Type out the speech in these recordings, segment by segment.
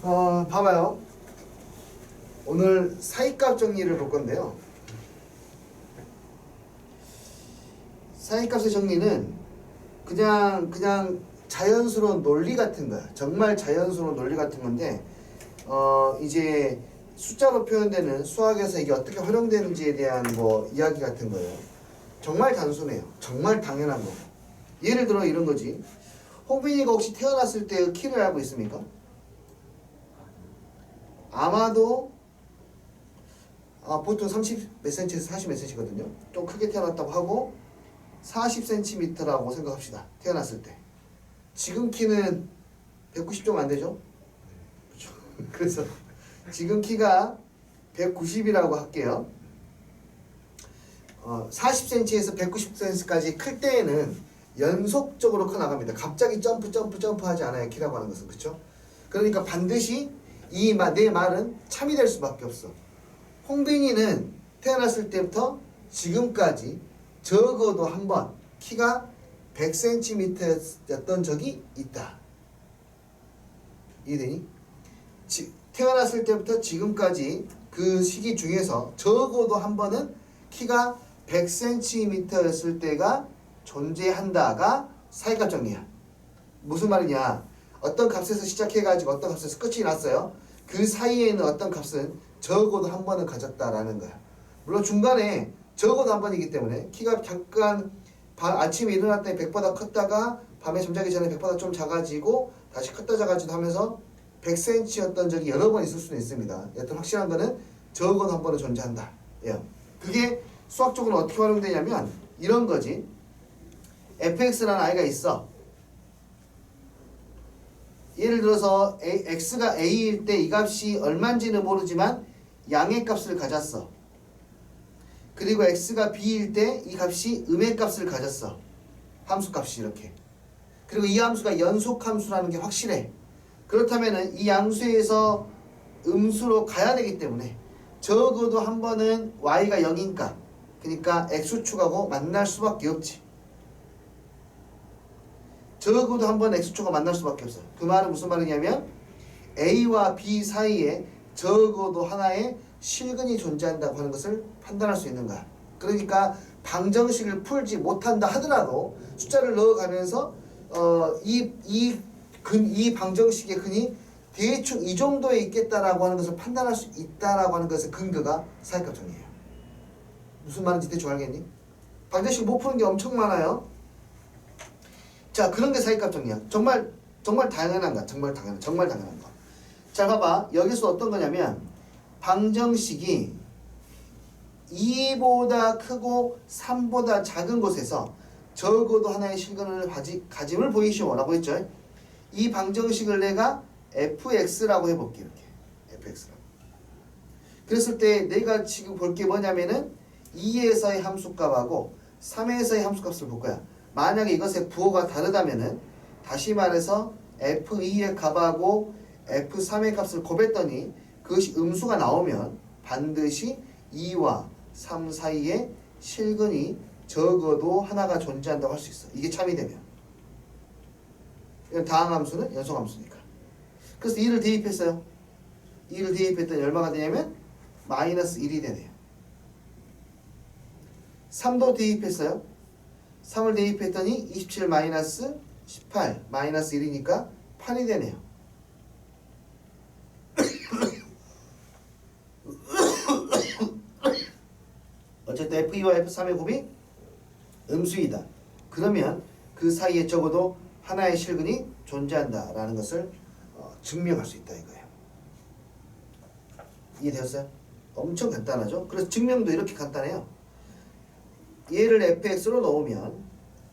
봐봐요. 오늘 사이값 정리를 볼 건데요. 사이값의 정리는 그냥 자연스러운 논리 같은 거야. 정말 자연스러운 논리 같은 건데, 이제 숫자로 표현되는 수학에서 이게 어떻게 활용되는지에 대한 뭐 이야기 같은 거예요. 정말 단순해요. 정말 당연한 거고. 예를 들어 이런 거지. 홍빈이가 혹시 태어났을 때의 키를 알고 있습니까? 아마도 보통 30 몇 센치에서 40 몇 센치거든요. 좀 크게 태어났다고 하고 40cm라고 생각합시다. 태어났을 때. 지금 키는 190 좀 안 되죠? 그렇죠. 그래서 지금 키가 190이라고 할게요. 40cm에서 190cm까지 클 때에는 연속적으로 커 나갑니다. 갑자기 점프 하지 않아요. 키라고 하는 것은. 그렇죠? 그러니까 반드시 내 말은 참이 될 수밖에 없어. 홍빈이는 태어났을 때부터 지금까지 적어도 한 번 키가 100cm였던 적이 있다. 이해되니? 태어났을 때부터 지금까지 그 시기 중에서 적어도 한 번은 키가 100cm였을 때가 존재한다가 사이값 정리야. 무슨 말이냐? 어떤 값에서 시작해가지고 어떤 값에서 끝이 났어요. 그 사이에는 어떤 값은 적어도 한 번은 가졌다라는 거야. 물론 중간에 적어도 한 번이기 때문에 키가 잠깐 아침에 일어났더니 100보다 컸다가 밤에 잠자기 전에 100보다 좀 작아지고 다시 컸다 작아지고 하면서 100cm였던 적이 여러 번 있을 수는 있습니다. 여튼 확실한 거는 적어도 한 번은 존재한다. 예. 그게 수학적으로 어떻게 활용되냐면 이런 거지. fx라는 아이가 있어. 예를 들어서 x가 a일 때 이 값이 얼마인지는 모르지만 양의 값을 가졌어. 그리고 x가 b일 때 이 값이 음의 값을 가졌어. 함수 값이 이렇게. 그리고 이 함수가 연속 함수라는 게 확실해. 그렇다면 이 양수에서 음수로 가야 되기 때문에 적어도 한 번은 y가 0인 값, 그러니까 x축하고 만날 수밖에 없지. 적어도 한 번 x축과 만날 수밖에 없어. 그 말은 무슨 말이냐면 a와 b 사이에 적어도 하나의 실근이 존재한다고 하는 것을 판단할 수 있는 거야. 그러니까 방정식을 풀지 못한다 하더라도 숫자를 넣어가면서 이 방정식의 근이 대충 이 정도에 있겠다라고 하는 것을 판단할 수 있다라고 하는 것의 근거가 사이값 정리예요. 무슨 말인지 대충 알겠니? 방정식 못 푸는 게 엄청 많아요. 자, 그런 게 사이값 정리야. 정말 당연한 거야. 정말 당연한 거. 자, 봐봐. 여기서 어떤 거냐면 방정식이 2보다 크고 3보다 작은 곳에서 적어도 하나의 실근을 가짐을 보이시오 라고 했죠. 이 방정식을 내가 fx라고 해볼게. 이렇게 fx라고. 그랬을 때 내가 지금 볼 게 뭐냐면은 2에서의 함수값하고 3에서의 함수값을 볼 거야. 만약에 이것의 부호가 다르다면은 다시 말해서 f2의 값하고 f3의 값을 곱했더니 그것이 음수가 나오면 반드시 2와 3 사이에 실근이 적어도 하나가 존재한다고 할 수 있어. 이게 참이 되면. 다항함수는 연속함수니까. 그래서 2를 대입했어요. 2를 대입했더니 얼마가 되냐면 마이너스 1이 되네요. 3도 대입했어요. 3을 대입했더니 27 마이너스 18 마이너스 1이니까 8이 되네요. 어쨌든 F2와 F3의 곱이 음수이다. 그러면 그 사이에 적어도 하나의 실근이 존재한다라는 것을 증명할 수 있다 이거예요. 이해되었어요? 엄청 간단하죠? 그래서 증명도 이렇게 간단해요. 얘를 fx로 넣으면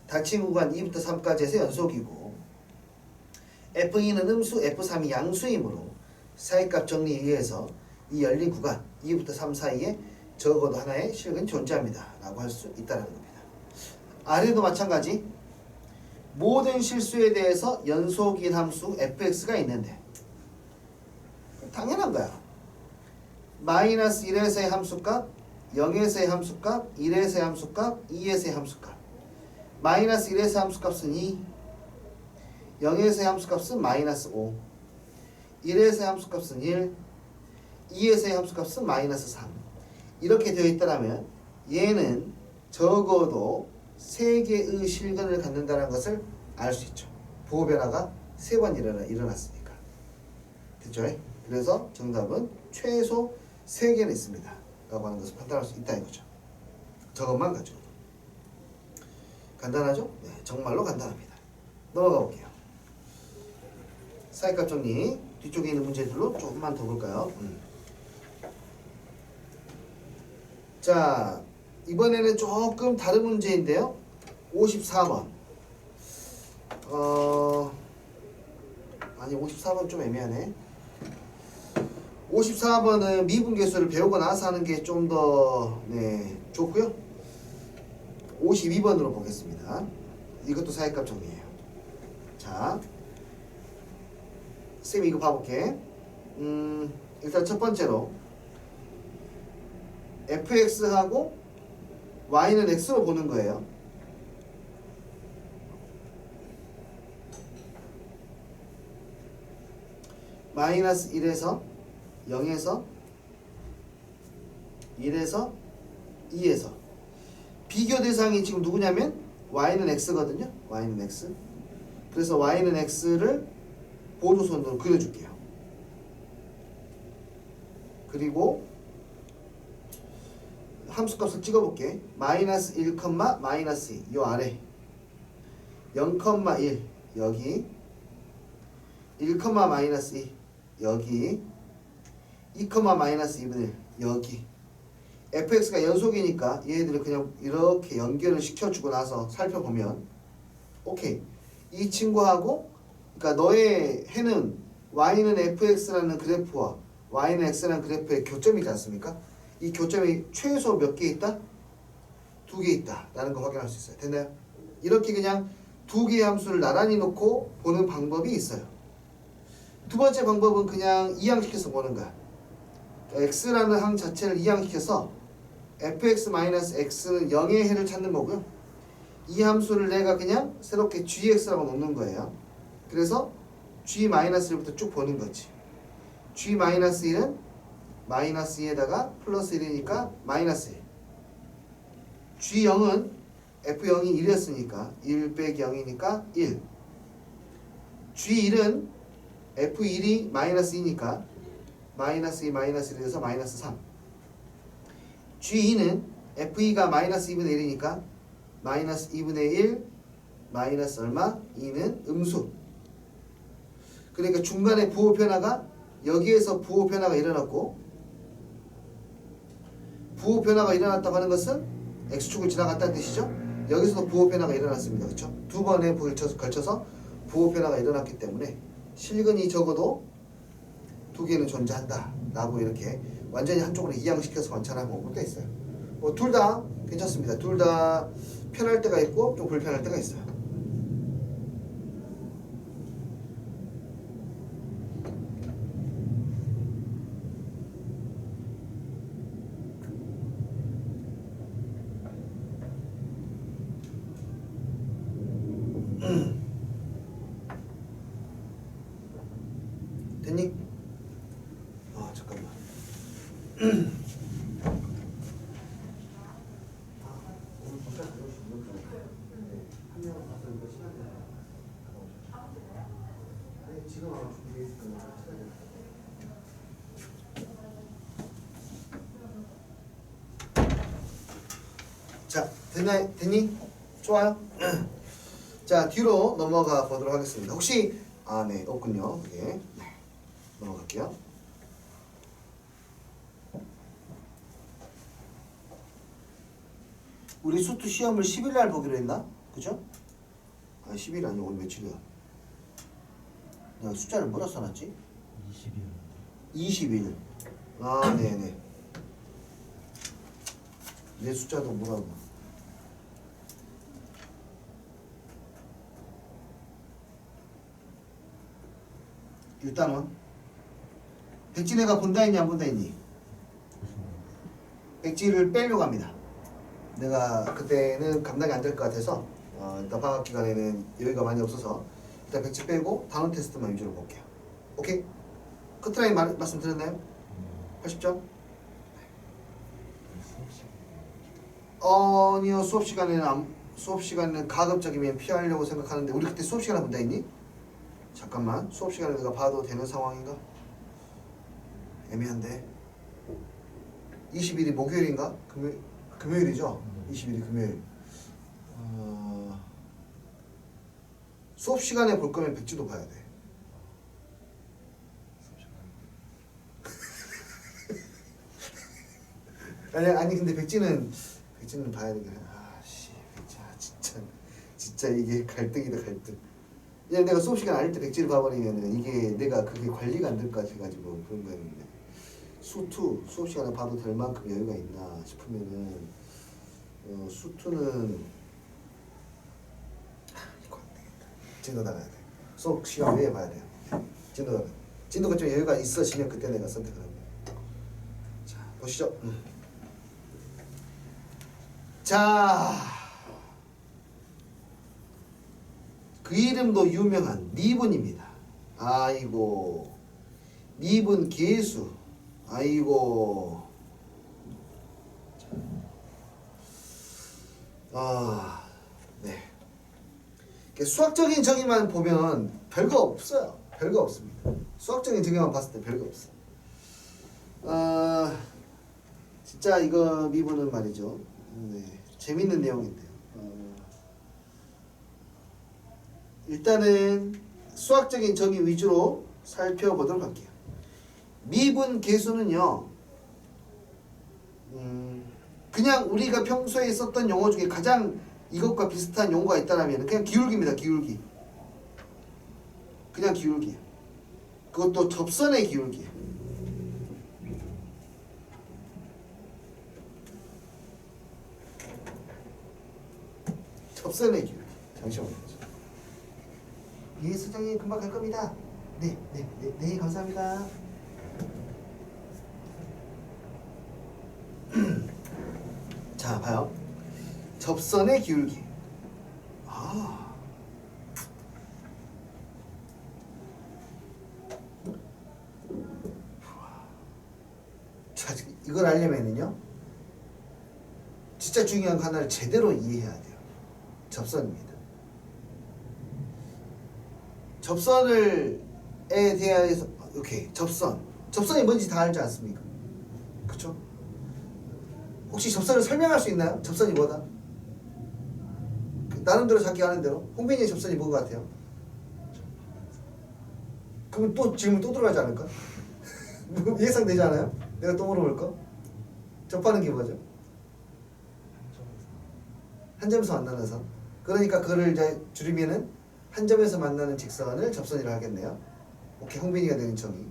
닫힌 구간 2부터 3까지 해서 연속이고 f2는 음수, f3이 양수이므로 사이값 정리에 의해서 이 열린 구간 2부터 3 사이에 적어도 하나의 실근이 존재합니다 라고 할 수 있다는 겁니다. 아래도 마찬가지. 모든 실수에 대해서 연속인 함수 fx가 있는데 당연한 거야. 마이너스 1에서의 함수값, 0에서의 함수값, 1에서의 함수값, 2에서의 함수값. 마이너스 1에서의 함수값은 2, 0에서의 함수값은 마이너스 5, 1에서의 함수값은 1, 2에서의 함수값은 마이너스 3. 이렇게 되어 있다면 얘는 적어도 3개의 실근을 갖는다는 것을 알 수 있죠. 부호 변화가 3번 일어났으니까. 됐죠? 그래서 정답은 최소 3개는 있습니다. 라고 하는 것을 판단할 수 있다 이거죠. 저것만 가지고도. 간단하죠? 네, 정말로 간단합니다. 넘어가 볼게요. 사이값 정리. 뒤쪽에 있는 문제들로 조금만 더 볼까요? 자, 이번에는 조금 다른 문제인데요. 54번. 아니 54번 좀 애매하네. 54번은 미분계수를 배우고 나서 하는 게 좀 더 좋고요. 52번으로 보겠습니다. 이것도 사이값 정리예요. 자, 쌤이 이거 봐볼게. 일단 첫 번째로 fx하고 y는 x로 보는 거예요. 마이너스 1에서 0에서 1에서 2에서 비교 대상이 지금 누구냐면 y는 x거든요. y는 x. 그래서 y는 x를 보조선으로 그려줄게요. 그리고 함수값을 찍어볼게. 마이너스 1, 마이너스 2, 요 아래 0,1 여기 1, 마이너스 2 여기 2, 마이너스 2분의 1 여기 fx가 연속이니까 얘네들을 그냥 이렇게 연결을 시켜주고 나서 살펴보면 오케이. 이 친구하고 그러니까 너의 해는 y는 fx라는 그래프와 y는 x라는 그래프의 교점이지 않습니까? 이 교점이 최소 몇 개 있다? 2개 있다 라는 거 확인할 수 있어요. 됐나요? 이렇게 그냥 2개의 함수를 나란히 놓고 보는 방법이 있어요. 두 번째 방법은 그냥 이항시켜서 보는 거야. x라는 항 자체를 이항시켜서 fx-x는 0의 해를 찾는 거고요. 이 함수를 내가 그냥 새롭게 gx라고 놓는 거예요. 그래서 g-1부터 쭉 보는 거지. g-1은 마이너스 2에다가 플러스 1이니까 마이너스 1. g0은 f0이 1이었으니까 1 빼기 0이니까 1. g1은 f1이 마이너스 2니까 마이너스 2 마이너스 1에서 마이너스 3. g2는 f2가 마이너스 2분의 1이니까 마이너스 2분의 1 마이너스 얼마? 2는 음수. 그러니까 중간에 부호 변화가 여기에서 부호 변화가 일어났고 부호 변화가 일어났다고 하는 것은 x축을 지나갔다는 뜻이죠. 여기서도 부호 변화가 일어났습니다. 그렇죠? 두 번에 걸쳐서 부호 변화가 일어났기 때문에 실근이 적어도 2개는 존재한다 라고 이렇게 완전히 한쪽으로 이양시켜서 관찰하는 방법도 있어요. 뭐 둘 다 괜찮습니다. 둘 다 편할 때가 있고 좀 불편할 때가 있어요. 됐니? 아 잠깐만. 자, 됐니? 좋아요? 자, 뒤로 넘어가 보도록 하겠습니다. 혹시 네, 없군요. 예. 네. 넘어갈게요. 우리 수투 시험을 10일 날 보기로 했나? 그죠? 10일 아니고 오늘 며칠이야? 내가 숫자를 뭐라 써놨지? 20일. 네네. 내 숫자도 뭐라고? 일단은 백지내가 본다 했니 안 본다 했니? 백지를 빼려고 합니다. 내가 그때는 감당이 안 될 것 같아서 일단 방학 기간에는 여유가 많이 없어서 일단 백지 빼고 단원 테스트만 위주로 볼게요. 오케이? 커트라인 말씀드렸나요? 80점? 아니요. 수업 시간에는 가급적이면 피하려고 생각하는데 우리 그때 수업 시간에 문제 있니? 잠깐만. 수업 시간에 내가 봐도 되는 상황인가? 애매한데. 20일이 목요일인가? 금요일이죠? 20일이 금요일. 수업 시간에 볼 거면 백지도 봐야 돼. 아니 근데 백지는 봐야 되긴 해. 아씨 진짜 이게 갈등이다 갈등. 그냥 내가 수업 시간 아닐 때 백지를 봐버리면은 이게 내가 그게 관리가 안 될 것 같아가지고 그런 거였는데 수투 수업 시간에 봐도 될 만큼 여유가 있나 싶으면은 수투는 이거 안 되겠다. 진도 나가야 돼. 수업 시간 외에 봐야 돼요. 진도가 좀 여유가 있어지면 그때 내가 선택을 합니다. 자 보시죠. 자, 그 이름도 유명한 미분입니다. 아이고, 미분 계수. 아이고, 네. 수학적인 정의만 보면 별거 없어요. 별거 없습니다. 수학적인 정의만 봤을 때 별거 없어. 진짜 이거 미분은 말이죠. 네, 재밌는 내용인데요. 일단은 수학적인 정의 위주로 살펴보도록 할게요. 미분 계수는요, 그냥 우리가 평소에 썼던 용어 중에 가장 이것과 비슷한 용어가 있다면 그냥 기울기입니다. 기울기. 그냥 기울기. 그것도 접선의 기울기. 접선의 기울기. 잠시만요. 예, 수장님 금방 갈 겁니다. 네, 감사합니다. 자, 봐요. 접선의 기울기. 자, 이걸 알려면은요, 진짜 중요한 거 하나를 제대로 이해해야 돼요. 접선입니다. 접선에 대해서 오케이. 접선이 뭔지 다 알지 않습니까? 그쵸? 혹시 접선을 설명할 수 있나요? 접선이 뭐다? 나름대로 자기 아는 대로 홍빈이의 접선이 뭔 것 같아요? 그럼 또 질문 또 들어가지 않을까? 예상되지 않아요? 내가 또 물어볼 거? 접하는 게 뭐죠? 한 점에서 만나는 선. 그러니까 그거를 이제 줄이면은 한 점에서 만나는 직선을 접선이라 하겠네요. 오케이, 홍빈이가 내린 정의.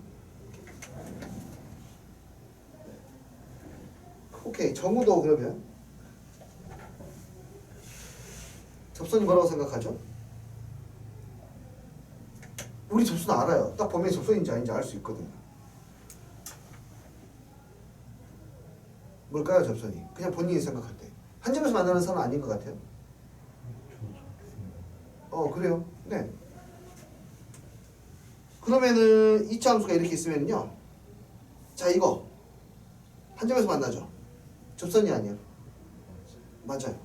오케이, 정우도 그러면 접선이 뭐라고 생각하죠? 우리 접선 알아요. 딱 보면 접선인지 아닌지 알 수 있거든요. 뭘까요, 접선이? 그냥 본인이 생각할 때. 한 점에서 만나는 선은 아닌 것 같아요. 그래요. 네. 그러면은 2차 함수가 이렇게 있으면요. 자, 이거 한 점에서 만나죠. 접선이 아니에요. 맞아요.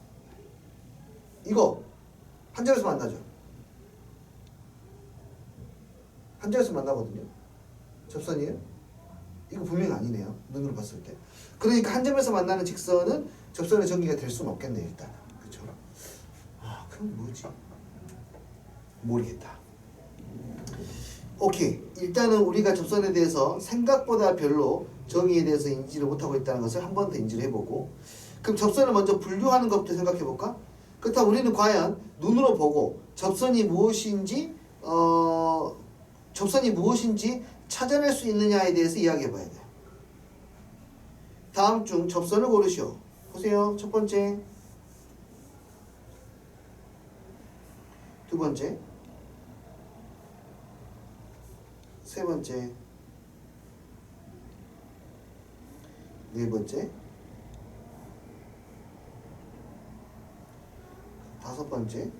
이거 한 점에서 만나죠. 한 점에서 만나거든요. 접선이에요? 이거 분명히 아니네요. 눈으로 봤을 때. 그러니까 한 점에서 만나는 직선은 접선의 전개가 될 수는 없겠네 일단. 그렇죠? 그럼 뭐지? 모르겠다. 오케이. 일단은 우리가 접선에 대해서 생각보다 별로 정의에 대해서 인지를 못하고 있다는 것을 한 번 더 인지를 해보고, 그럼 접선을 먼저 분류하는 것부터 생각해볼까? 그렇다면 우리는 과연 눈으로 보고 접선이 무엇인지 찾아낼 수 있느냐에 대해서 이야기해봐야 돼요. 다음 중 접선을 고르시오. 보세요. 첫 번째, 두 번째, 세 번째, 네 번째, 다섯 번째,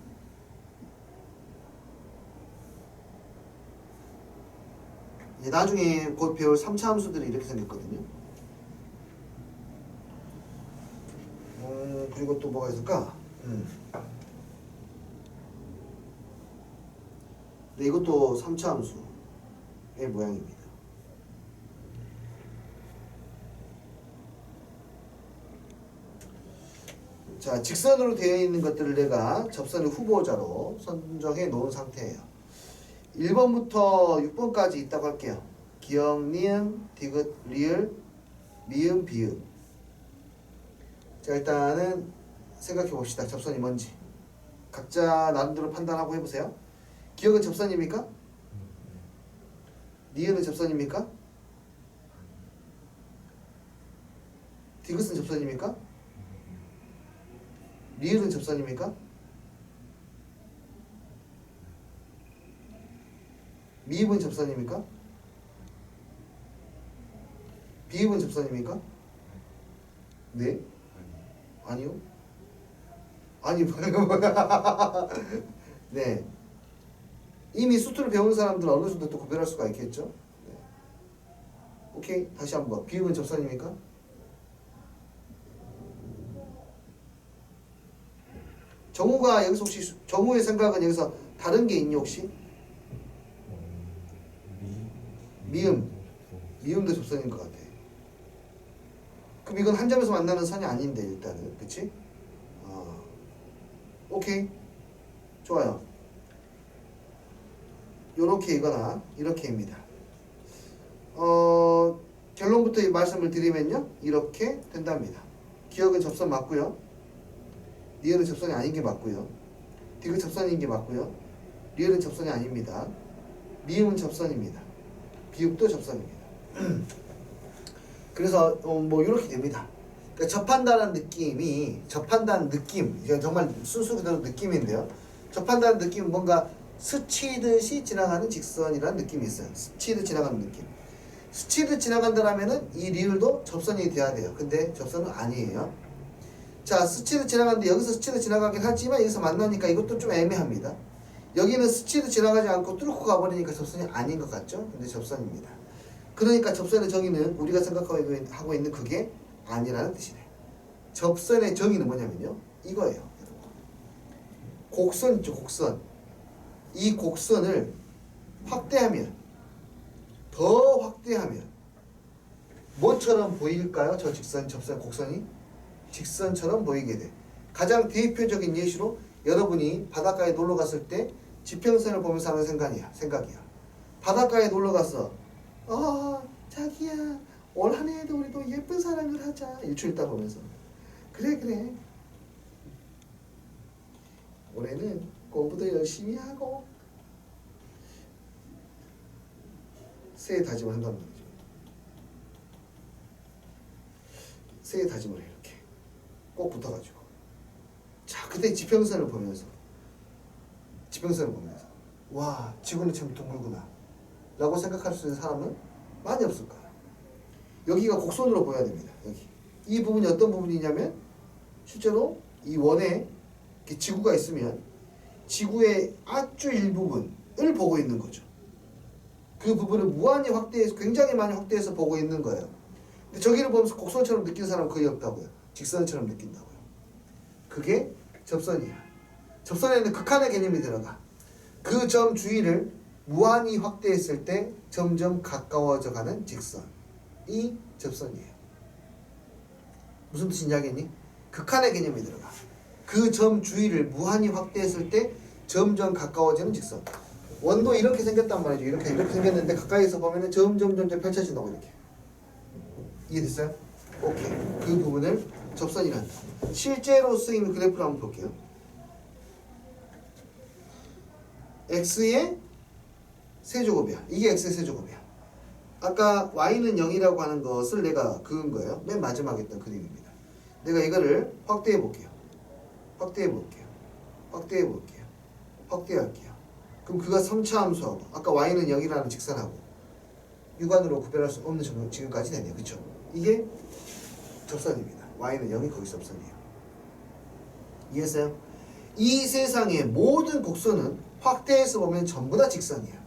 나중에 곧 배울 3차 함수들이 이렇게 생겼거든요. 그리고 또 뭐가 있을까? 네, 이것도 3차 함수의 모양입니다. 자, 직선으로 되어 있는 것들을 내가 접선의 후보자로 선정해 놓은 상태예요. 1번부터 6번까지 있다고 할게요. 기역, 니은, 디귿, 리을, 미음, 비음. 자, 일단은 생각해 봅시다. 접선이 뭔지. 각자 나름대로 판단하고 해보세요. 기역은 접선입니까? 니은은 접선입니까? 디귿은 접선입니까? 리을은 접선입니까? 미음은 접선입니까? 비음은 접선입니까? 네? 아니요? 아니 뭐야? 네. 이미 수투를 배운 사람들은 어느 정도 또 구별할 수가 있겠죠? 네. 오케이, 다시 한번. 비음은 접선입니까? 정우가 여기서 혹시 정우의 생각은 여기서 다른 게 있니 혹시? 미음도 접선인 것 같아. 그럼 이건 한 점에서 만나는 선이 아닌데 일단은, 그치? 오케이, 좋아요. 요렇게이거나 이렇게입니다. 결론부터 이 말씀을 드리면요, 이렇게 된답니다. 기역은 접선 맞고요, 리을은 접선이 아닌 게 맞고요, 디귿 접선인 게 맞고요, 리을은 접선이 아닙니다. 미음은 접선입니다. 비읍도 접선입니다. 그래서 뭐 이렇게 됩니다. 그러니까 접한다는 느낌, 이건 정말 순수 그대로 느낌인데요. 접한다는 느낌은 뭔가 스치듯이 지나가는 직선이라는 느낌이 있어요. 스치듯 지나가는 느낌. 스치듯 지나간다라면은 이 리을도 접선이 돼야 돼요. 근데 접선은 아니에요. 자, 스치듯 지나가는데 여기서 스치듯 지나가긴 하지만 여기서 만나니까 이것도 좀 애매합니다. 여기는 스치듯 지나가지 않고 뚫고 가버리니까 접선이 아닌 것 같죠? 근데 접선입니다. 그러니까 접선의 정의는 우리가 생각하고 있는 그게 아니라는 뜻이네. 접선의 정의는 뭐냐면요, 이거예요. 곡선 있죠, 곡선. 이 곡선을 확대하면, 더 확대하면 뭐처럼 보일까요? 저 직선, 접선, 곡선이 직선처럼 보이게 돼. 가장 대표적인 예시로 여러분이 바닷가에 놀러 갔을 때 지평선을 보면서 하는 생각이야. 바닷가에 놀러 가서 자기야, 올 한 해에도 우리도 예쁜 사랑을 하자. 일주일 있다 보면서 그래 올해는 공부도 열심히 하고 새해 다짐을 한다는 거죠. 새해 다짐을 해, 이렇게 꼭 붙어가지고. 자, 그때 지평선을 보면서 와, 지구는 참 둥글구나 라고 생각할 수 있는 사람은 많이 없을 거예요. 여기가 곡선으로 보여야 됩니다. 여기 이 부분이 어떤 부분이냐면, 실제로 이 원에 이렇게 지구가 있으면 지구의 아주 일부분을 보고 있는 거죠. 그 부분을 무한히 확대해서, 굉장히 많이 확대해서 보고 있는 거예요. 근데 저기를 보면서 곡선처럼 느끼는 사람은 거의 없다고요. 직선처럼 느낀다고요. 그게 접선이야. 접선에는 극한의 개념이 들어가. 그 점 주위를 무한히 확대했을 때 점점 가까워져 가는 직선이 접선이에요. 무슨 뜻인지 알겠니? 극한의 개념이 들어가. 그 점 주위를 무한히 확대했을 때 점점 가까워지는 직선. 원도 이렇게 생겼단 말이죠. 이렇게 생겼는데 가까이서 보면은 점점 펼쳐진다고. 이렇게. 이해됐어요? 오케이. 그 부분을 접선이란다. 실제로 쓰이는 그래프를 한번 볼게요. x의 세제곱이야. 이게 x의 세제곱이야. 아까 y는 0이라고 하는 것을 내가 그은 거예요. 맨 마지막에 했던 그림입니다. 내가 이거를 확대해 볼게요. 확대할게요. 그럼 그가 3차 함수하고 아까 y는 0이라는 직선하고 육안으로 구별할 수 없는 점은 지금까지 되네요. 그쵸? 이게 접선입니다. y는 0이 거기서 접선이에요. 이해했어요? 이 세상의 모든 곡선은 확대해서 보면 전부 다 직선이에요.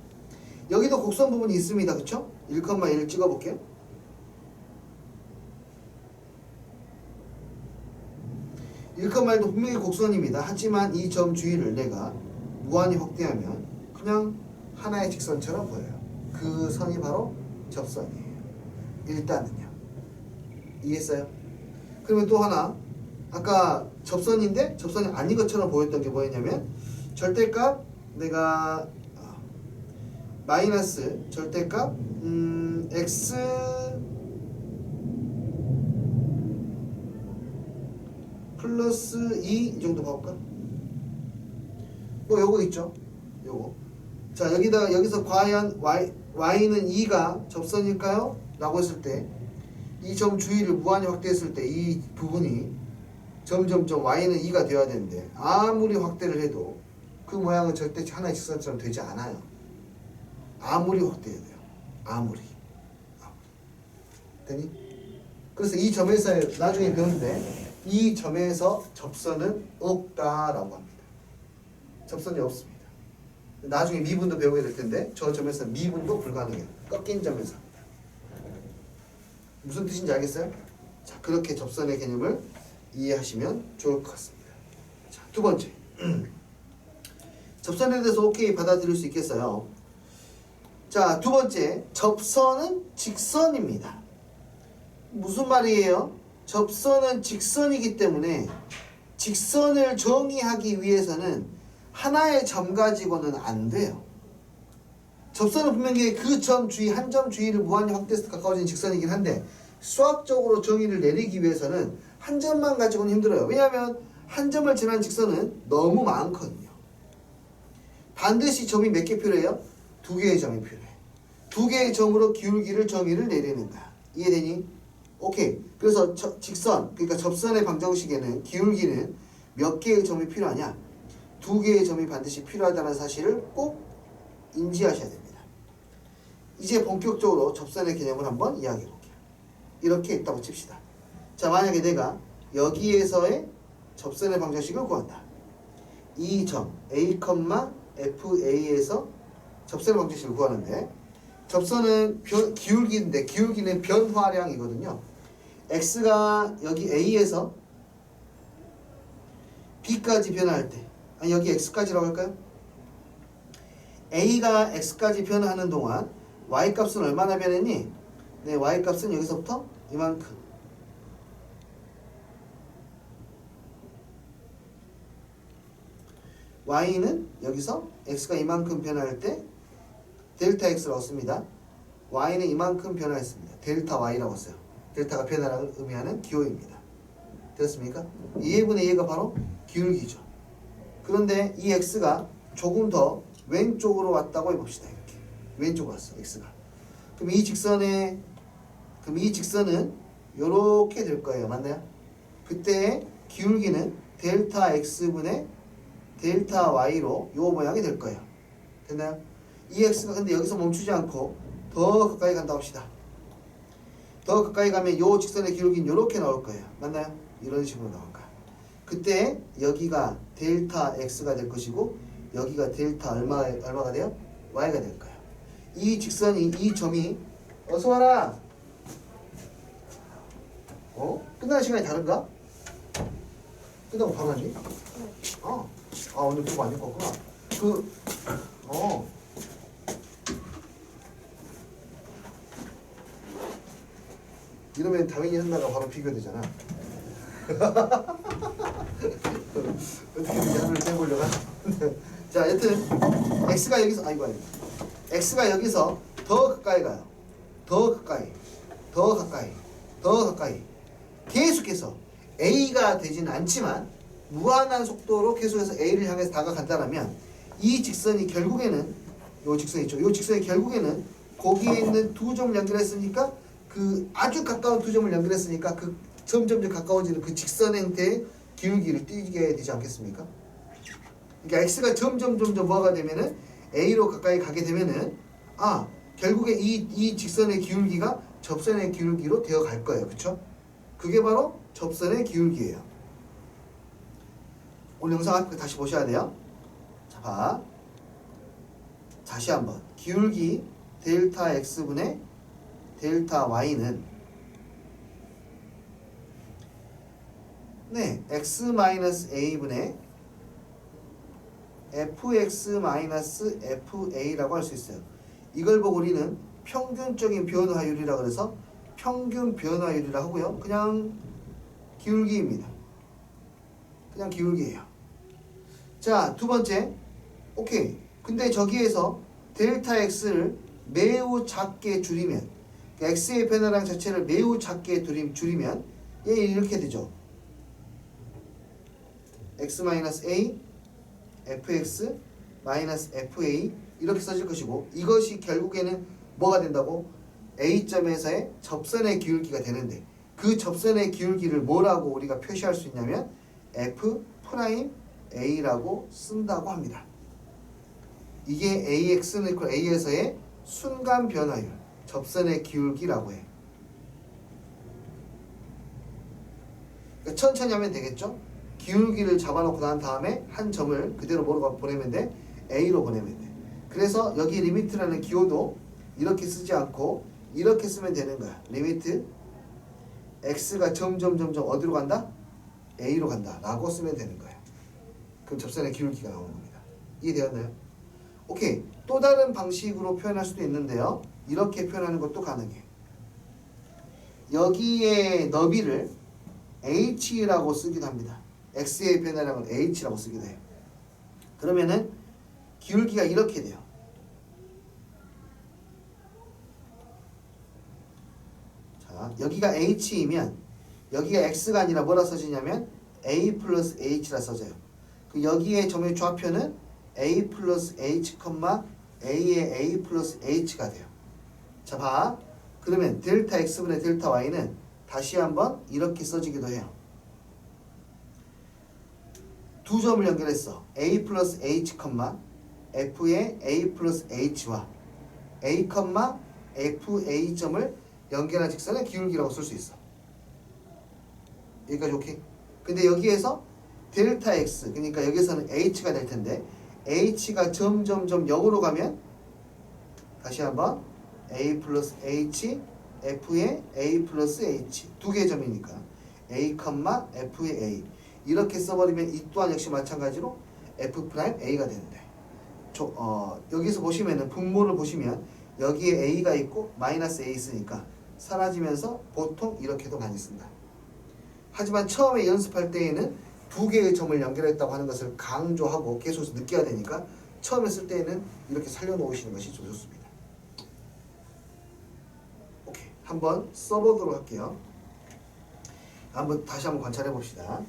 여기도 곡선 부분이 있습니다. 그쵸? 1,1 찍어볼게요. (1,1도) 분명히 곡선입니다. 하지만 이 점 주위를 내가 무한히 확대하면 그냥 하나의 직선처럼 보여요. 그 선이 바로 접선이에요. 일단은요. 이해했어요? 그러면 또 하나, 아까 접선인데 접선이 아닌 것처럼 보였던 게 뭐였냐면, 절대값 내가 마이너스 절대값 x 플러스 2 이 정도 봐볼까? 뭐 요거 있죠? 요거. 자, 여기서 과연 y는 2가 접선일까요? 라고 했을 때, 이 점 주위를 무한히 확대했을 때 이 부분이 점점점 y는 2가 되어야 되는데, 아무리 확대를 해도 그 모양은 절대 하나의 직선처럼 되지 않아요. 아무리 확대해야 돼요. 아무리. 되니? 그래서 이 점에서 나중에 배우는데, 이 점에서 접선은 없다라고 합니다. 접선이 없습니다. 나중에 미분도 배우게 될 텐데, 저 점에서 미분도 불가능해요. 꺾인 점에서. 무슨 뜻인지 알겠어요? 자, 그렇게 접선의 개념을 이해하시면 좋을 것 같습니다. 자, 두 번째. 접선에 대해서 오케이 받아들일 수 있겠어요? 자, 두 번째. 접선은 직선입니다. 무슨 말이에요? 접선은 직선이기 때문에 직선을 정의하기 위해서는 하나의 점 가지고는 안 돼요. 접선은 분명히 그 점 주위, 한 점 주위를 무한히 확대해서 가까워지는 직선이긴 한데, 수학적으로 정의를 내리기 위해서는 한 점만 가지고는 힘들어요. 왜냐하면 한 점을 지나는 직선은 너무 많거든요. 반드시 점이 몇 개 필요해요? 두 개의 점이 필요해. 두 개의 점으로 기울기를 정의를 내리는 거야. 이해되니? 오케이. 그래서 직선, 그러니까 접선의 방정식에는 기울기는 몇 개의 점이 필요하냐? 두 개의 점이 반드시 필요하다는 사실을 꼭 인지하셔야 됩니다. 이제 본격적으로 접선의 개념을 한번 이야기해 볼게요. 이렇게 있다고 칩시다. 자, 만약에 내가 여기에서의 접선의 방정식을 구한다. 이 점 A, FA에서 접선의 방정식을 구하는데, 접선은 기울기인데 기울기는 변화량이거든요. x가 여기 A에서 B까지 변화할 때, 아니 여기 x까지라고 할까요? A가 x까지 변화하는 동안 y값은 얼마나 변했니? 네, y값은 여기서부터 이만큼. y는 여기서 x가 이만큼 변화할 때 델타 x라고 씁니다. y는 이만큼 변화했습니다. 델타 y라고 써요. 델타가 변화를 의미하는 기호입니다. 됐습니까? 2분의 2가 바로 기울기죠. 그런데 이 x가 조금 더 왼쪽으로 왔다고 해봅시다. 이렇게 왼쪽으로 왔어, x가. 그럼 이 직선은 이렇게 될 거예요. 맞나요? 그때 기울기는 델타 x분의 델타 y로 요 모양이 될 거예요. 됐나요? 이 x가 근데 여기서 멈추지 않고 더 가까이 간다고 합시다. 더 가까이 가면 요 직선의 기울기는 이렇게 나올 거예요. 맞나요? 이런 식으로 나올 거야. 그때 여기가 델타 x가 될 것이고, 여기가 델타 얼마가 돼요? y가 될 거예요. 이 직선이, 이 점이, 어서 와라. 끝나는 시간이 다른가? 끝나고 바로 왔니? 오늘 그거 안 읽었구나. 이러면 다윈이 한나가 바로 비교되잖아. 어떻게든지 하늘을 빼보려고 하죠. 자, 여튼 x가 여기서 x가 여기서 더 가까이 가요. 더 가까이 계속해서 a가 되지는 않지만 무한한 속도로 계속해서 a를 향해서 다가간다면, 이 직선이 결국에는 요 직선 있죠. 요 직선이 결국에는 거기에 있는 두 점을 연결했으니까, 그 아주 가까운 두 점을 연결했으니까 그 점점 가까워지는 그 직선 형태의 기울기를 띄게 되지 않겠습니까? 그러니까 x가 점점 뭐가 되면은 a로 가까이 가게 되면은, 결국에 이 직선의 기울기가 접선의 기울기로 되어 갈 거예요. 그쵸? 그게 바로 접선의 기울기예요. 오늘 영상 다시 보셔야 돼요. 자, 봐. 다시 한번 기울기 델타 x분의 델타 y는 네, x-a분의 fx-fa라고 할 수 있어요. 이걸 보고 우리는 평균적인 변화율이라 그래서 평균 변화율이라 하고요. 그냥 기울기입니다. 그냥 기울기예요. 자, 두 번째. 오케이. 근데 저기에서 델타 x를 매우 작게 줄이면, x의 변화량 자체를 매우 작게 줄이면 얘 이렇게 되죠. x-a fx-fa 이렇게 써질 것이고, 이것이 결국에는 뭐가 된다고? A점에서의 접선의 기울기가 되는데, 그 접선의 기울기를 뭐라고 우리가 표시할 수 있냐면 F'A라고 쓴다고 합니다. 이게 AX는 A에서의 순간 변화율, 접선의 기울기라고 해. 그러니까 천천히 하면 되겠죠? 기울기를 잡아놓고 난 다음에 한 점을 그대로 뭐로 보내면 돼? A로 보내면 돼. 그래서 여기 리미트라는 기호도 이렇게 쓰지 않고 이렇게 쓰면 되는 거야. 리미트 x가 점점 어디로 간다? A로 간다 라고 쓰면 되는 거야. 그럼 접선의 기울기가 나오는 겁니다. 이해되었나요? 오케이. 또 다른 방식으로 표현할 수도 있는데요. 이렇게 표현하는 것도 가능해. 여기에 너비를 h라고 쓰기도 합니다. x의 변화량을 h라고 쓰기도 해요. 그러면은 기울기가 이렇게 돼요. 자, 여기가 h이면 여기가 x가 아니라 뭐라 써지냐면 a 플러스 h라 써져요. 그 여기에 점의 좌표는 a 플러스 h, a의 a 플러스 h가 돼요. 자, 봐. 그러면 델타 x분의 델타 y는 다시 한번 이렇게 써지기도 해요. 두 점을 연결했어. a 플러스 h, f의 a 플러스 h와 a, fa 점을 연결한 직선의 기울기라고 쓸 수 있어. 여기까지 오케이? 근데 여기에서 델타 x, 그러니까 여기서는 h가 될 텐데 h가 점점 0으로 가면 다시 한번 a 플러스 h, f의 a 플러스 h 두 개의 점이니까 a, f의 a 이렇게 써버리면 이 또한 역시 마찬가지로 f'a가 되는데 여기서 보시면은 분모를 보시면 여기에 a가 있고 마이너스 a 있으니까 사라지면서 보통 이렇게도 많이 쓴다. 하지만 처음에 연습할 때에는 두 개의 점을 연결했다고 하는 것을 강조하고 계속 느껴야 되니까 처음에 쓸 때에는 이렇게 살려놓으시는 것이 좀 좋습니다. 오케이. 한번 써보도록 할게요. 다시 한번 관찰해 봅시다.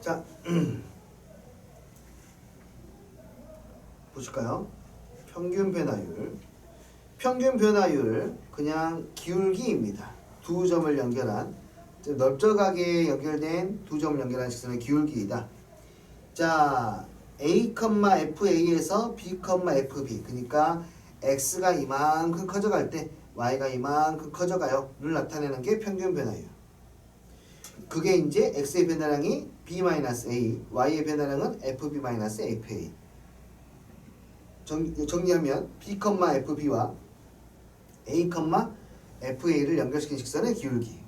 자, 보실까요? 평균 변화율. 평균 변화율 그냥 기울기입니다. 두 점을 연결한 넓적하게 연결된 두 점을 연결한 직선의 기울기이다. 자, a, fa에서 b, fb 그러니까 x가 이만큼 커져갈 때 y가 이만큼 커져가요 를 나타내는 게 평균 변화율. 그게 이제 x의 변화량이 b-a, y의 변화량은 fb-fa. 정리하면 b, fb와 a, fa를 연결시킨 직선의 기울기.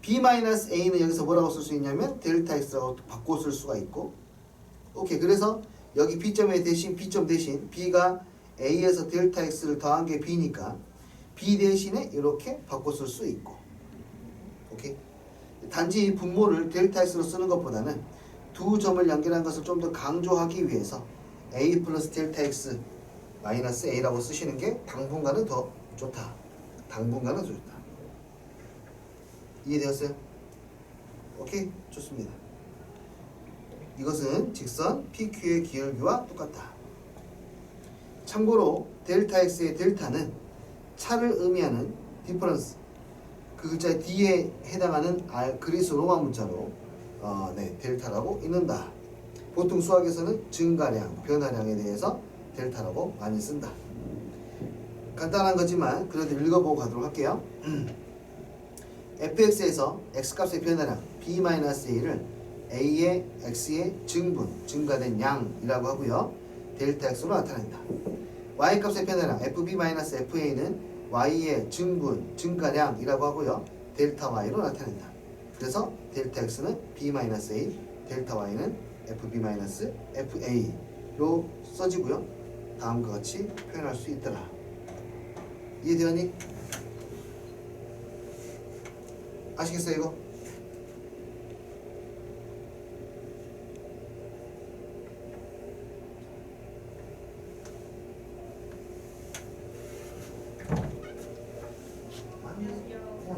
b-a는 여기서 뭐라고 쓸 수 있냐면 델타 x라고 바꿔 쓸 수가 있고, 오케이. 그래서 여기 b점 대신 b가 a에서 델타 x를 더한 게 b니까 b 대신에 이렇게 바꿔 쓸 수 있고, 오케이. 단지 분모를 델타 x로 쓰는 것보다는 두 점을 연결한 것을 좀 더 강조하기 위해서 a 플러스 델타 x 마이너스 a라고 쓰시는 게 당분간은 더 좋다. 당분간은 더 좋다. 이해되었어요? 오케이? 좋습니다. 이것은 직선 PQ의 기울기와 똑같다. 참고로 델타 X의 델타는 차를 의미하는 디퍼런스, 그 글자 D에 해당하는 그리스 로마 문자로 델타라고 읽는다. 보통 수학에서는 증가량, 변화량에 대해서 델타라고 많이 쓴다. 간단한 거지만 그래도 읽어보고 가도록 할게요. fx에서 x값의 변화량 b-a를 a의 x의 증분, 증가된 양이라고 하고요. 델타 x로 나타낸다. y값의 변화량 fb-fa는 y의 증분, 증가량이라고 하고요. 델타 y로 나타낸다. 그래서 델타 x는 b-a, 델타 y는 fb-fa로 써지고요. 다음과 같이 표현할 수 있더라. 이해되었니? 아시겠어요 이거?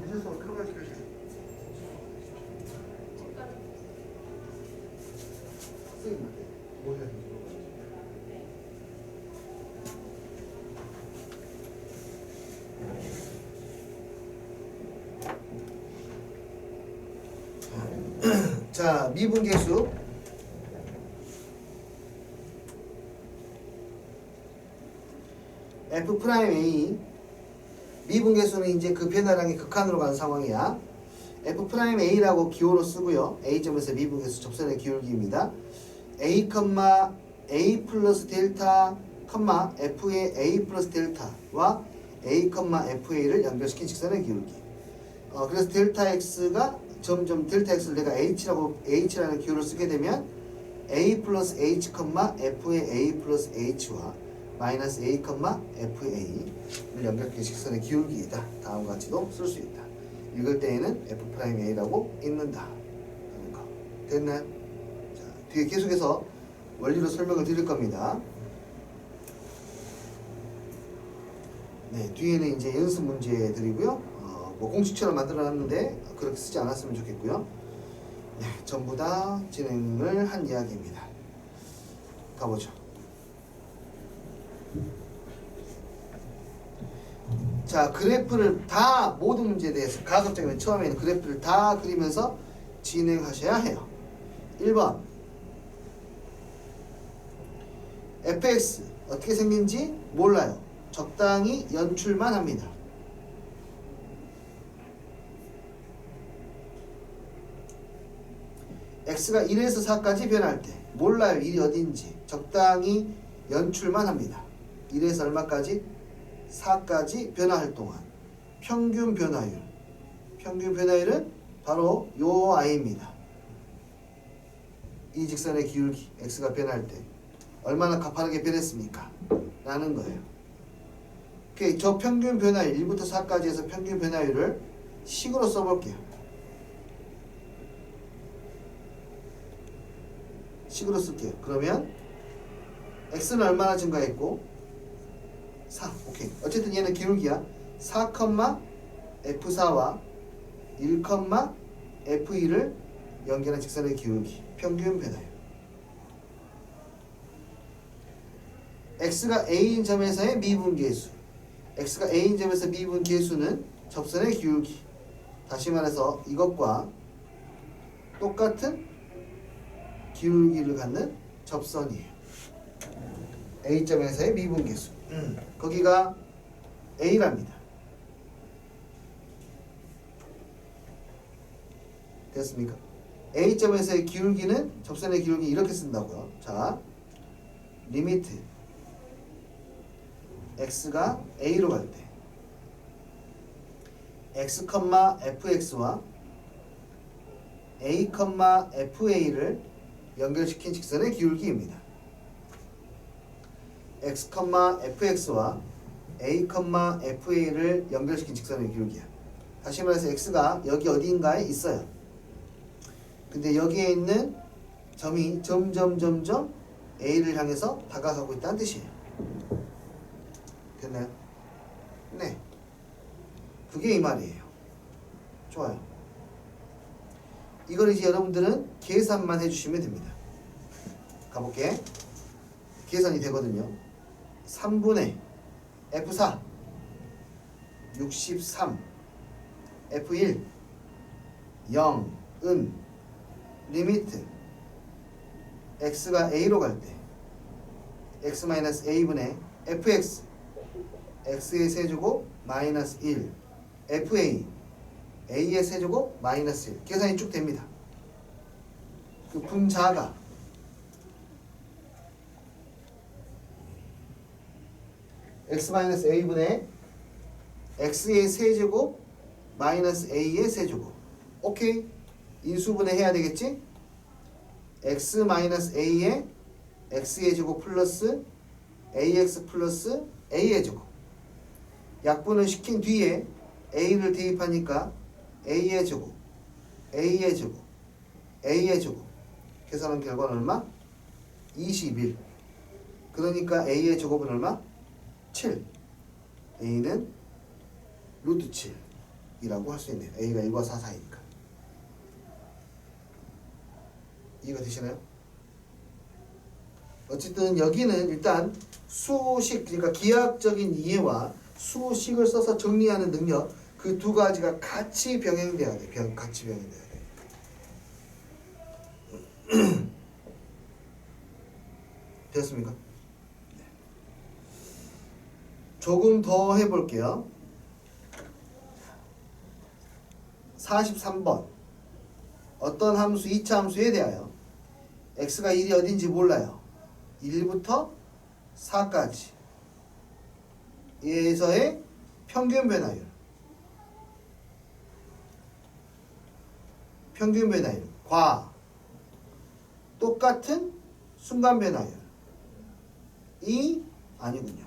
늦었어. 들어가야지. 뭐 해야 돼? 자, 미분계수 F'A 미분계수는 이제 그 변화량이 극한으로 가는 상황이야. F'A라고 기호로 쓰고요. A점에서 미분계수 접선의 기울기입니다. A, A 플러스 델타, F의 A 플러스 델타와 A, FA를 연결시킨 직선의 기울기. 그래서 델타 X가 점점 델타 X를 내가 H라는 기호를 쓰게 되면 A 플러스 H, F의 A 플러스 H와 마이너스 A, FA를 연결시킨 직선의 기울기이다. 다음과 같이도 쓸 수 있다. 읽을 때에는 F'A라고 읽는다. 라는 거. 됐나요? 자, 뒤에 계속해서 원리로 설명을 드릴 겁니다. 네, 뒤에는 이제 연습 문제들이고요. 뭐 공식처럼 만들어놨는데 그렇게 쓰지 않았으면 좋겠고요. 네, 전부 다 진행을 한 이야기입니다. 가보죠. 자, 그래프를 다 모든 문제에 대해서 가급적이면 처음에는 그래프를 다 그리면서 진행하셔야 해요. 1번 fx 어떻게 생긴지 몰라요. 적당히 연출만 합니다. x가 1에서 4까지 변할 때 몰라요. 1이 어딘지. 적당히 연출만 합니다. 1에서 얼마까지? 4까지 변화할 동안 평균 변화율. 평균 변화율은 바로 요 i입니다. 이 직선의 기울기 x가 변할 때 얼마나 가파르게 변했습니까? 라는 거예요. 오케이, 저 평균 변화율 1부터 4까지 해서 평균 변화율을 식으로 써볼게요. 식으로 쓸게요. 그러면 x는 얼마나 증가했고 4. 오케이. 어쨌든 얘는 기울기야. 4, F4와 1, F2를 연결한 직선의 기울기. 평균 변화율. x가 a인 점에서의 미분계수. x가 a인 점에서 미분계수는 접선의 기울기. 다시 말해서 이것과 똑같은 기울기를 갖는 접선이에요. A점에서의 미분계수. 거기가 A랍니다. 됐습니까? A점에서의 기울기는 접선의 기울기 이렇게 쓴다고요. 자, 리미트 x가 A로 갈 때 x, fx와 A, fa를 연결시킨 직선의 기울기입니다. x, fx와 A, fa를 연결시킨 직선의 기울기야. 다시 말해서 x가 여기 어디인가에 있어요. 근데 여기에 있는 점이 점점 a를 향해서 다가가고 있다는 뜻이에요. 됐나요? 네. 그게 이 말이에요. 좋아요. 이걸 이제 여러분들은 계산만 해주시면 됩니다. 가볼게. 계산이 되거든요. 3분의 F4 63 F1 0 은 리미트 x가 a로 갈 때 x-a분의 fx x의 세제곱 마이너스 1 fa a의 세제곱 마이너스 1 계산이 쭉 됩니다. 그 분자가 x-a분의 x의 세제곱 마이너스 a의 세제곱. 오케이. 인수분해 해야 되겠지? x-a의 x의 제곱 플러스 ax 플러스 a의 제곱. 약분을 시킨 뒤에 a를 대입하니까 a의 제곱, a의 제곱, a의 제곱. 계산한 결과는 얼마? 21. 그러니까 a의 제곱은 얼마? 7. a는 루트 7이라고 할 수 있네요. a가 1과 4 사이니까. 이해가 되시나요? 어쨌든 여기는 일단 수식, 그러니까 기하학적인 이해와 수식을 써서 정리하는 능력, 그 두 가지가 같이 병행돼야 돼. 같이 병행돼야 돼. 됐습니까? 조금 더 해볼게요. 43번. 어떤 함수, 2차 함수에 대하여 x가 1이 어딘지 몰라요. 1부터 4까지 에서의 평균 변화율. 평균 변화율. 과 똑같은 순간 변화율. 이 아니군요.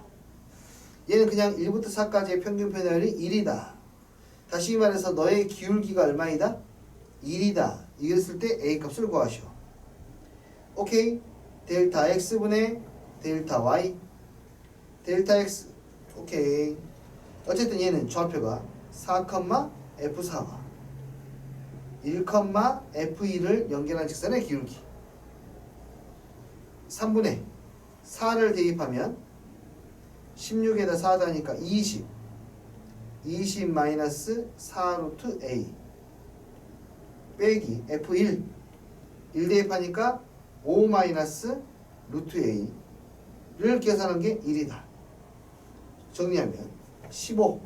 얘는 그냥 1부터 4까지의 평균 변화율이 1이다. 다시 말해서 너의 기울기가 얼마이다? 1이다. 이랬을 때 A 값을 구하시오. 오케이. 델타 X분의 델타 Y. 델타 X. 오케이. 어쨌든 얘는 좌표가 4,F4와 1,F2를 연결한 직선의 기울기. 3분의 4를 대입하면 16에다 4 더하니까 20. 20 마이너스 4 루트 A 빼기 F1 1 대입하니까 5 마이너스 루트 A를 계산한 게 1이다. 정리하면 15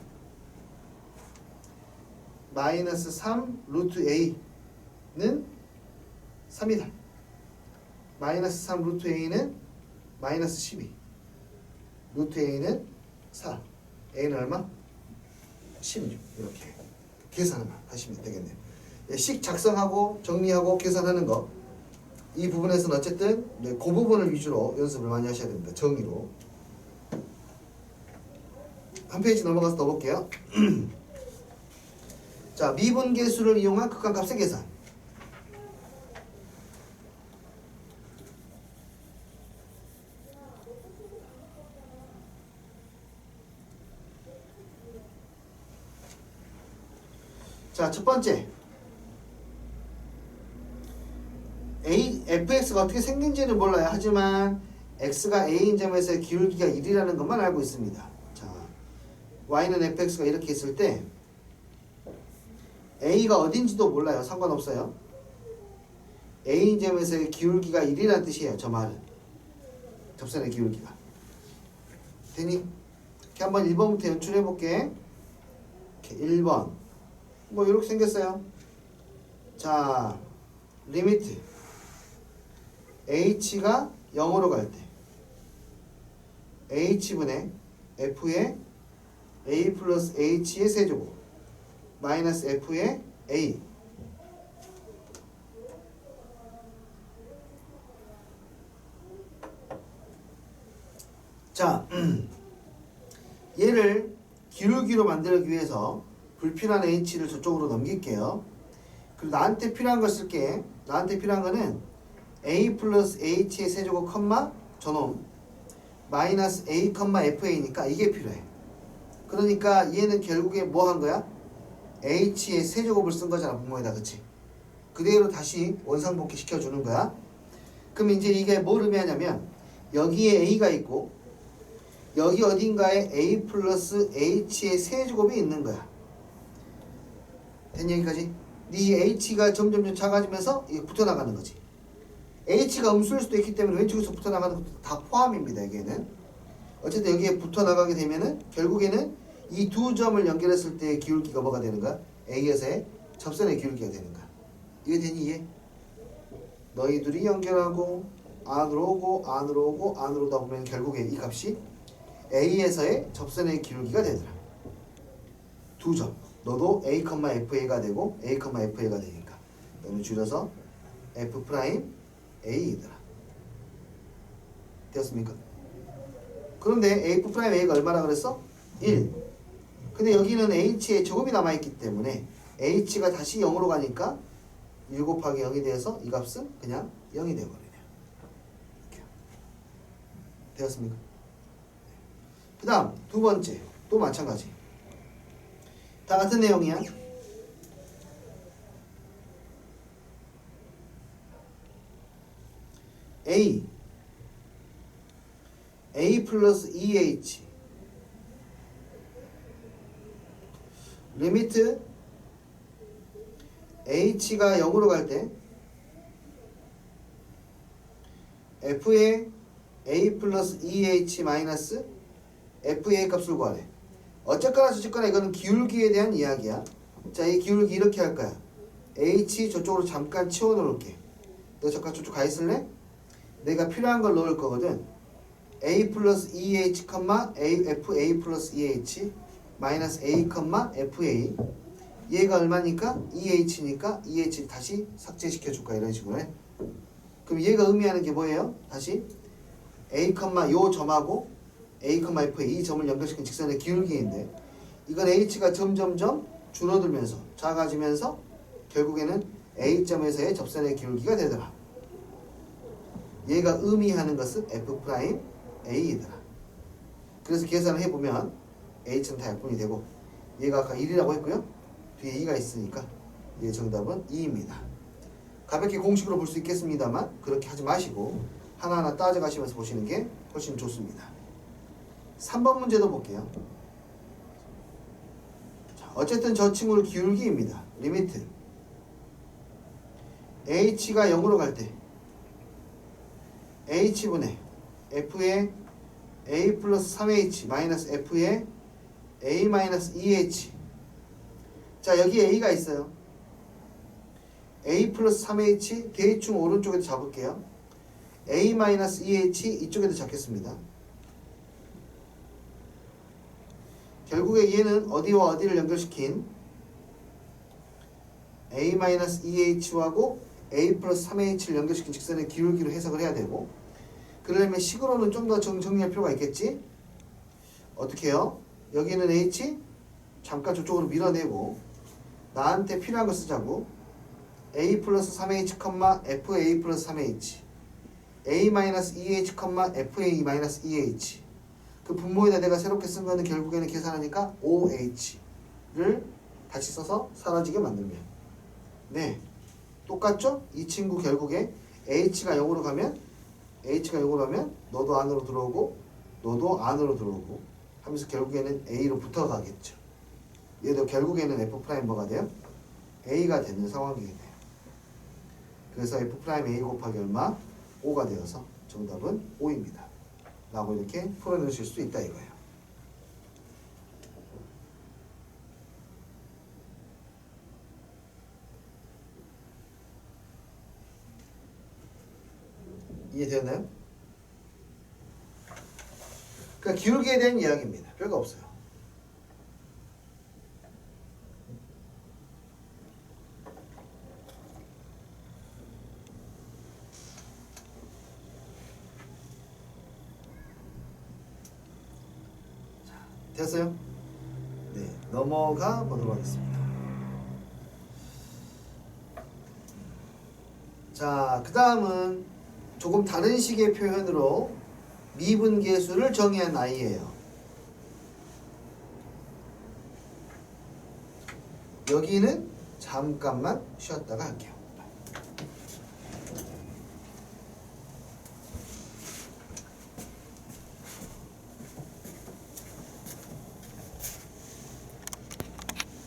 마이너스 3 루트 A는 3이다. 마이너스 3 루트 A는 마이너스 12. 루트 A는 4. A는 얼마? 16. 이렇게 계산만 하시면 되겠네요. 식 작성하고 정리하고 계산하는 거, 이 부분에서는 어쨌든 그 부분을 위주로 연습을 많이 하셔야 됩니다. 정의로. 한 페이지 넘어가서 더 볼게요. 자, 미분계수를 이용한 극한값의 계산. 자, 첫 번째. fx가 어떻게 생긴지는 몰라요. 하지만 x가 a인 점에서의 기울기가 1이라는 것만 알고 있습니다. 자, y는 fx가 이렇게 있을 때 a가 어딘지도 몰라요. 상관없어요. a인 점에서의 기울기가 1이라는 뜻이에요. 저 말은. 접선의 기울기가. 되니? 이렇게 한번 1번부터 연출해 볼게. 이렇게 1번. 뭐 이렇게 생겼어요. 자, 리미트 h가 0으로 갈 때 h분의 f의 a 플러스 h의 세제곱 마이너스 f의 a. 자, 얘를 기울기로 만들기 위해서 불필요한 h를 저쪽으로 넘길게요. 그리고 나한테 필요한 걸 쓸게. 나한테 필요한 거는 a 플러스 h의 세제곱 컴마 저놈 마이너스 a 컴마 fa니까 이게 필요해. 그러니까 얘는 결국에 뭐 한 거야? h의 세제곱을 쓴 거잖아. 분모에다. 그치? 그대로 다시 원상복귀 시켜주는 거야. 그럼 이제 이게 뭘 의미하냐면 여기에 A가 있고 여기 어딘가에 A 플러스 H의 세제곱이 있는 거야. 된 얘기까지? 이 H가 점점 작아지면서 이게 붙어나가는 거지. H가 음수일 수도 있기 때문에 왼쪽에서 붙어나가는 것도 다 포함입니다. 여기에는. 어쨌든 여기에 붙어나가게 되면은 결국에는 이 두 점을 연결했을 때의 기울기가 뭐가 되는 거야? A에서의 접선의 기울기가 되는 거야. 이게 되니 이해? 너희 둘이 연결하고 안으로 오고 안으로 오고 안으로 오다 보면 결국에 이 값이 A에서의 접선의 기울기가 되더라. 두 점. 너도 A, FA가 되고 A, FA가 되니까. 너는 줄여서 F 프라임 A이더라. 되었습니까? 그런데 F 프라임 A가 얼마나 그랬어? 1. 근데 여기는 H의 제곱이 남아있기 때문에 H가 다시 0으로 가니까 1 곱하기 0이 돼서 이 값은 그냥 0이 되어버리네요. 이렇게. 되었습니까? 그 다음 두 번째 또 마찬가지. 다 같은 내용이야. A 플러스 2H 리미트 H가 0으로 갈 때 F의 A 플러스 2H 마이너스 F의 값을 구하래. 어쨌거나 저쨌거나 이거는 기울기에 대한 이야기야. 자, 이 기울기 이렇게 할 거야. H 저쪽으로 잠깐 치워 놓을게. 너 잠깐 저쪽 가 있을래? 내가 필요한 걸 넣을 거거든. A 플러스 2H, FA 플러스 2H 마이너스 A, FA 얘가 얼마니까? 2H니까 2H 다시 삭제시켜 줄까 이런 식으로 해. 그럼 얘가 의미하는 게 뭐예요? 다시 A, 요 점하고 A, FA 이 점을 연결시킨 직선의 기울기인데 이건 H가 점점점 줄어들면서 작아지면서 결국에는 A점에서의 접선의 기울기가 되더라. 얘가 의미하는 것은 F 프라임 A이더라. 그래서 계산을 해보면 H는 다 약분이 되고 얘가 아까 1이라고 했고요. 뒤에 2가 있으니까 얘 정답은 2입니다. 가볍게 공식으로 볼 수 있겠습니다만 그렇게 하지 마시고 하나하나 따져가시면서 보시는 게 훨씬 좋습니다. 3번 문제도 볼게요. 자, 어쨌든 저 친구는 기울기입니다. 리미트 H가 0으로 갈 때 H분의 F의 A 플러스 3H 마이너스 F의 A 마이너스 2H. 자, 여기 A가 있어요. A 플러스 3H 대충 오른쪽에도 잡을게요. A 마이너스 2H 이쪽에도 잡겠습니다. 결국에 얘는 어디와 어디를 연결시킨 A 마이너스 2H하고 A 플러스 3H를 연결시킨 직선의 기울기로 해석을 해야 되고 그러려면 식으로는 좀 더 정리할 필요가 있겠지? 어떻게 해요? 여기는 H 잠깐 저쪽으로 밀어내고 나한테 필요한 거 쓰자고. A 플러스 3H, FA 플러스 3H A 마이너스 2H, FA 마이너스 2H 그 분모에다 내가 새롭게 쓴 거는 결국에는 계산하니까 OH를 다시 써서 사라지게 만들면 네 똑같죠? 이 친구 결국에 H가 0으로 가면 너도 안으로 들어오고 너도 안으로 들어오고 하면서 결국에는 A로 붙어가겠죠. 얘도 결국에는 F' 뭐가 돼요? A가 되는 상황이 돼요. 그래서 F'A 곱하기 얼마? 5가 되어서 정답은 5입니다. 라고 이렇게 풀어내실 수 있다 이거예요. 이해되었나요? 그러니까 기울기에 대한 이야기입니다. 별거 없어요. 자, 됐어요? 네, 넘어가 보도록 하겠습니다. 자, 그 다음은 조금 다른 식의 표현으로 미분계수를 정의한 아이예요. 여기는 잠깐만 쉬었다가 할게요.